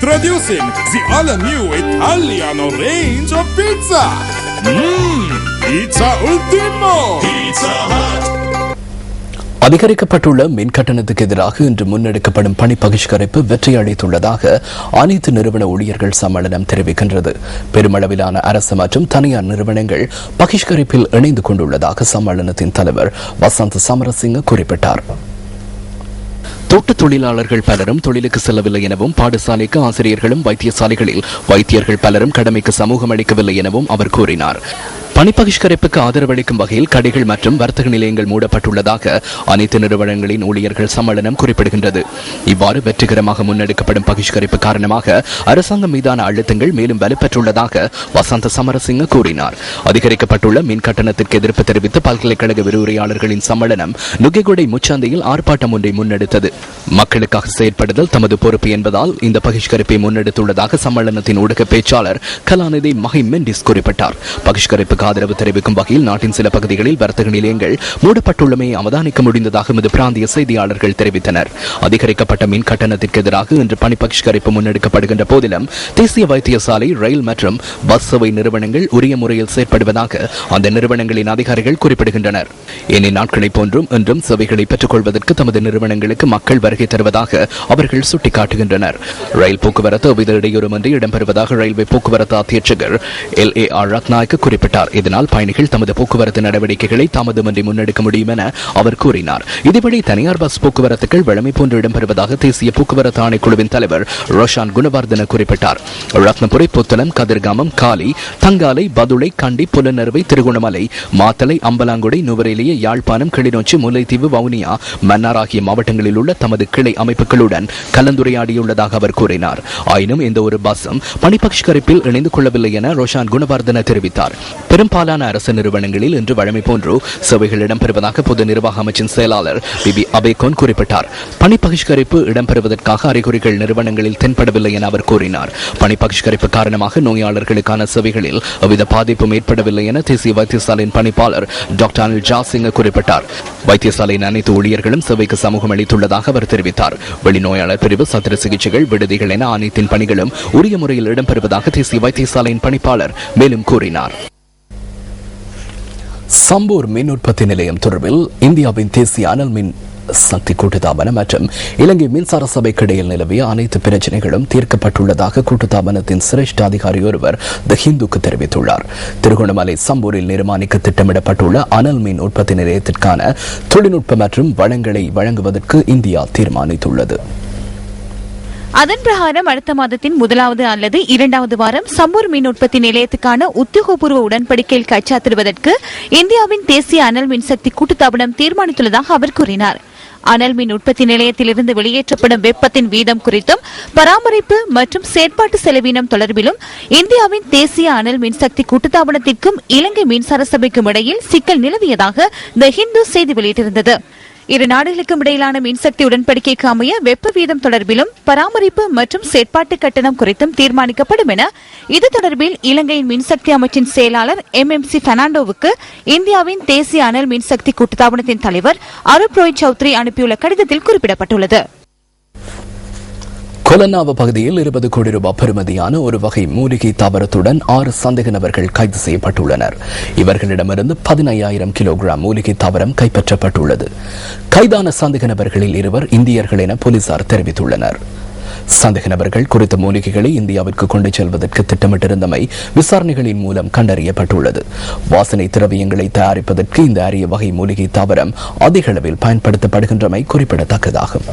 Introducing the all-new Italiano range of pizza. Pizza Ultimo. Pizza Hut. அதிகரிக்கப்பட்டுள்ள மின் கட்டணத்துக்கு எதிராக இன்று முன்னெடுக்கப்படும் பணி பகிஷ்கரிப்பு வெற்றி அளித்துள்ளதாக அனைத்து நிறுவன ஊழியர்கள் சம்மேளனம் தெரிவிக்கின்றது. பெருமளவிலான அரசு மற்றும் தனியார் நிறுவனங்கள் பகிஷ்கரிப்பில் இணைந்து கொண்டுள்ளதாக சம்மேளனத்தின் தலைவர் வசந்த் சமரசிங்க குறிப்பிட்டார். தோட்ட தொழிலாளர்கள் பலரும் தொழிலுக்கு செல்லவில்லை எனவும் பாடசாலைக்கு ஆசிரியர்களும் வைத்தியசாலைகளில் வைத்தியர்கள் பலரும் கடமைக்கு சமூகம் அளிக்கவில்லை எனவும் அவர் கூறினார். பணி பகிஷ்கரிப்புக்கு ஆதரவு அளிக்கும் வகையில் கடைகள் மற்றும் வர்த்தக நிலையங்கள் மூடப்பட்டுள்ளதாக அனைத்து நிறுவனங்களின் ஊழியர்கள் சம்மேளனம் குறிப்பிடுகின்றது. இவ்வாறு வெற்றிகரமாக முன்னெடுக்கப்படும் பகிஷ்கரிப்பு காரணமாக அரசாங்கம் மீதான அழுத்தங்கள் மேலும் வலுப்பெற்றுள்ளதாக வசந்த சமரசிங்க கூறினார். அதிகரிக்கப்பட்டுள்ள மின் கட்டணத்திற்கு எதிர்ப்பு தெரிவித்து பல்கலைக்கழக விரிவுரையாளர்களின் சம்மேளனம் நுகேகொடை முச்சாந்தையில் ஆர்ப்பாட்டம் ஒன்றை முன்னெடுத்தது. மக்களுக்காக செயற்படுதல் தமது பொறுப்பு என்பதால் இந்த பகிஷ்கரிப்பை முன்னெடுத்துள்ளதாக சம்மேளனத்தின் ஊடக பேச்சாளர் கலாநிதி மஹி மெண்டிஸ் குறிப்பிட்டார். பகிஷ்கரிப்புக்கு ஆதரவு தெரிவிக்கும் வகையில் நாட்டின் சில பகுதிகளில் வர்த்தக நிலையங்கள் மூடப்பட்டுள்ளமையை அவதானிக்க முடிந்ததாக எமது பிராந்திய செய்தியாளர்கள் தெரிவித்தனர். அதிகரிக்கப்பட்ட மின் கட்டணத்திற்கு எதிராக இன்று பணி பகிஷ்கரிப்பு முன்னெடுக்கப்படுகின்ற போதிலும் தேசிய வைத்தியசாலை, ரயில் மற்றும் பஸ் சேவை நிறுவனங்கள் உரிய முறையில் செயற்படுவதாக அந்த நிறுவனங்களின் அதிகாரிகள் குறிப்பிடுகின்றனர். ஏனைய நாட்களைப் போன்றும் இன்றும் சேவைகளை பெற்றுக் கொள்வதற்கு தமது நிறுவனங்களுக்கு மக்கள் வருகை தருவதாக அவர்கள் சுட்டிக்காட்டுகின்றனர். ரயில் போக்குவரத்து எவ்வித இடையூறுமின்றி இடம்பெறுவதாக ரயில்வே போக்குவரத்து அத்தியட்சகர் LAR ரத்நாயக்க குறிப்பிட்டார். இதனால் பயணிகள் தமது போக்குவரத்து நடவடிக்கைகளை தாமதமின்றி முன்னெடுக்க முடியும் என அவர் கூறினார். இதேபடி தனியார் பஸ் போக்குவரத்துகள் வழமை போன்று இடம்பெறுவதாக தேசிய போக்குவரத்து ஆணைக்குழுவின் தலைவர் ரோஷான் குணவர்தன குறிப்பிட்டார். ரத்னபுரி, புத்தளம், கதிர்காமம், காலி, தங்காலை, பதுளை, கண்டி, புலனறுவை, திருகோணமலை, மாத்தளை, அம்பலாங்குடை, நுவரெலிய, யாழ்ப்பாணம், கிளிநொச்சி, முல்லைத்தீவு, வவுனியா, மன்னார் ஆகிய மாவட்டங்களில் உள்ள தமது கிளை அமைப்புகளுடன் கலந்துரையாடியுள்ளதாக அவர் கூறினார். ஆயினும் எந்த ஒரு பஸ்ஸும் பணி பகிஷ்கரிப்பில் இணைந்து கொள்ளவில்லை என ரோஷான் குணவர்தன தெரிவித்தார். பெரும்பாலான அரசு நிறுவனங்களில் இன்று வழமை போன்று சேவைகள் இடம்பெறுவதாக பொது நிர்வாக அமைச்சின் செயலாளர் பிபி அபேகோன் குறிப்பிட்டார். பணி பகிஷ்கரிப்பு இடம்பெறுவதற்காக அறிகுறிகள் நிறுவனங்களில் தென்படவில்லை என அவர் கூறினார். பணி பகிஷ்கரிப்பு காரணமாக நோயாளர்களுக்கான சேவைகளில் எவ்வித பாதிப்பும் ஏற்படவில்லை என தேசிய வைத்தியசாலையின் பணிப்பாளர் டாக்டர் அனில் ஜாசிங்க குறிப்பிட்டார். வைத்தியசாலையின் அனைத்து ஊழியர்களும் சேவைக்கு சமூகம் அளித்துள்ளதாக அவர் தெரிவித்தார். வெளிநோயாளர் பிரிவு, சத்திர சிகிச்சைகள், விடுதிகள் என அனைத்தின் பணிகளும் உரிய முறையில் இடம்பெறுவதாக தேசிய வைத்தியசாலையின் பணிப்பாளர் மேலும் கூறினார். சம்பூர் மின் உற்பத்தி நிலையம் தொடர்பில் இந்தியாவின் தேசிய அனல் மின் சக்தி கூட்டுத்தாபனம் மற்றும் இலங்கை மின்சார சபைக்கு இடையில் நிலவிய அனைத்து பிரச்சனைகளும் தீர்க்கப்பட்டுள்ளதாக கூட்டுத்தாபனத்தின் சிரேஷ்ட அதிகாரி ஒருவர் தி ஹிந்துக்கு தெரிவித்துள்ளார். திருகோணமலை சம்பூரில் நிர்மாணிக்க திட்டமிடப்பட்டுள்ள அனல் மின் உற்பத்தி நிலையத்திற்கான தொழில்நுட்ப மற்றும் வளங்களை வழங்குவதற்கு இந்தியா தீர்மானித்துள்ளது. அதன் பிரகாரம் அடுத்த மாதத்தின் முதலாவது அல்லது இரண்டாவது வாரம் சம்பூர் மின் உற்பத்தி நிலையத்துக்கான உத்தியோகபூர்வ உடன்படிக்கையில் கைச்சாத்திடுவதற்கு இந்தியாவின் தேசிய அனல் மின்சக்தி கூட்டுத்தாபனம் தீர்மானித்துள்ளதாக அவர் கூறினார். அனல் மின் உற்பத்தி நிலையத்திலிருந்து வெளியேற்றப்படும் வெப்பத்தின் வீதம் குறித்தும் பராமரிப்பு மற்றும் செயற்பாட்டு செலவினம் தொடர்பிலும் இந்தியாவின் தேசிய அனல் மின்சக்தி கூட்டுத்தாபனத்திற்கும் இலங்கை மின்சார சபைக்கும் இடையில் சிக்கல் நிலவியதாக தி ஹிந்து செய்தி வெளியிட்டிருந்தது. இரு நாடுகளுக்கும் இடையிலான மின்சக்தி உடன்படிக்கைக்கு அமைய வெப்ப வீதம் தொடர்பிலும் பராமரிப்பு மற்றும் செயற்பாட்டு கட்டணம் குறித்தும் தீர்மானிக்கப்படும் என இது தொடர்பில் இலங்கையின் மின்சக்தி அமைச்சின் செயலாளர் MMC பெர்னாண்டோவுக்கு இந்தியாவின் தேசிய அனல் மின்சக்தி கூட்டுத்தாபனத்தின் தலைவர் அருப் ரோய் சௌத்ரி அனுப்பியுள்ள கடிதத்தில் குறிப்பிடப்பட்டுள்ளது. கொலன்னாவ பகுதியில் 20 கோடி ரூபாய் பெறுமதியான ஒரு வகை மூலிகை தாவரத்துடன் 6 சந்தேக நபர்கள் கைது செய்யப்பட்டுள்ளனர். இவர்களிடமிருந்து 15,000 கிலோகிராம் மூலிகை தாவரம் கைப்பற்றப்பட்டுள்ளது. கைதான சந்தேக நபர்களில் 2 இந்தியர்கள் என போலீசார் தெரிவித்துள்ளனர். சந்தேக நபர்கள் குறித்த மூலிகைகளை இந்தியாவிற்கு கொண்டு செல்வதற்கு திட்டமிட்டிருந்தமை விசாரணைகளின் மூலம் கண்டறியப்பட்டுள்ளது. வாசனை திரவியங்களை தயாரிப்பதற்கு இந்த அரிய வகை மூலிகை தாவரம் அதிக அளவில் பயன்படுத்தப்படுகின்றமை குறிப்பிடத்தக்கதாகும்.